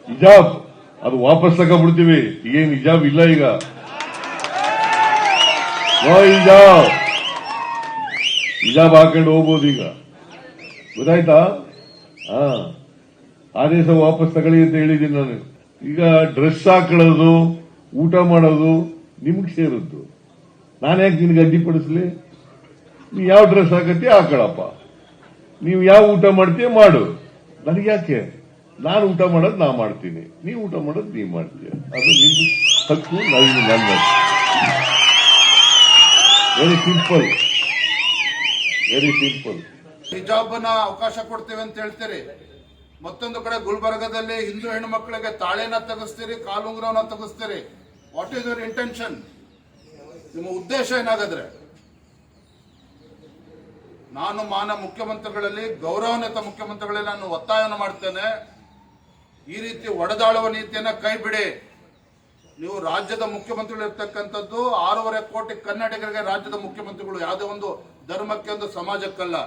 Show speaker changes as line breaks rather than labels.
ಹಿಜಾಬ್ ಅದು ವಾಪಸ್ ತಗೊಂಡ್ಬಿಡ್ತೀವಿ. ಏನ್ ಹಿಜಾಬ್ ಇಲ್ಲ ಈಗ. ನೋ ಹಿಜಾಬ್, ಹಿಜಾಬ್ ಹಾಕೊಂಡು ಹೋಗ್ಬೋದು ಈಗ. ಗೊತ್ತಾಯ್ತಾ? ಆದೇಶ ವಾಪಸ್ ತಗೊಳ್ಳಿ ಅಂತ ಹೇಳಿದ್ದೀನಿ ನಾನು. ಈಗ ಡ್ರೆಸ್ ಹಾಕೊಳ್ಳೋದು, ಊಟ ಮಾಡೋದು ನಿಮ್ಗೆ ಸೇರುದ್ದು. ನಾನ್ಯಾಕೆ ನಿನ್ಗೆ ಅಡ್ಡಿಪಡಿಸ್ಲಿ? ನೀ ಯಾವ ಡ್ರೆಸ್ ಹಾಕತ್ತೀಯ ಹಾಕೊಳ್ಳಪ್ಪ, ನೀವು ಯಾವ ಊಟ ಮಾಡ್ತೀಯ ಮಾಡು. ನನಗೆ ಯಾಕೆ? ನಾನು ಊಟ ಮಾಡೋದು ನಾ ಮಾಡ್ತೀನಿ, ನೀವು ಊಟ ಮಾಡೋದು ನೀವ್ ಮಾಡ್ತೀಯ. ಅದು ನಿನ್ನ ಹಕ್ಕು, ನನ್ನ ವೆರಿ ಸಿಂಪಲ್, ವೆರಿ ಸಿಂಪಲ್.
ಹಿಜಾಬ್ನ ಅವಕಾಶ ಕೊಡ್ತೇವೆ ಅಂತ ಹೇಳ್ತೀರಿ, ಮತ್ತೊಂದು ಕಡೆ ಗುಲ್ಬರ್ಗದಲ್ಲಿ ಹಿಂದೂ ಹೆಣ್ಣು ಮಕ್ಕಳಿಗೆ ತಾಳೆನ ತೆಗೆಸ್ತೀರಿ, ಕಾಲುಂಗ್ರವನ್ನ ತೆಗೆಸ್ತೀರಿ. What is your intention? ನಿಮ್ಮ ಉದ್ದೇಶ ಏನಾಗದ್ರೆ? ನಾನು ಮಾನ್ಯ ಮುಖ್ಯಮಂತ್ರಿಗಳಲ್ಲಿ, ಗೌರವಾನ್ವಿತ ಮುಖ್ಯಮಂತ್ರಿಗಳಲ್ಲಿ ನಾನು ಒತ್ತಾಯವನ್ನು ಮಾಡ್ತೇನೆ, ಈ ರೀತಿ ಒಡೆದಾಳುವ ನೀತಿಯನ್ನ ಕೈ ಬಿಡಿ. ನೀವು ರಾಜ್ಯದ ಮುಖ್ಯಮಂತ್ರಿಗಳು ಇರ್ತಕ್ಕಂಥದ್ದು 6.5 ಕೋಟಿ ಕನ್ನಡಿಗರಿಗೆ ರಾಜ್ಯದ ಮುಖ್ಯಮಂತ್ರಿಗಳು, ಯಾವುದೇ ಒಂದು ಧರ್ಮಕ್ಕೆ ಒಂದು ಸಮಾಜಕ್ಕಲ್ಲ.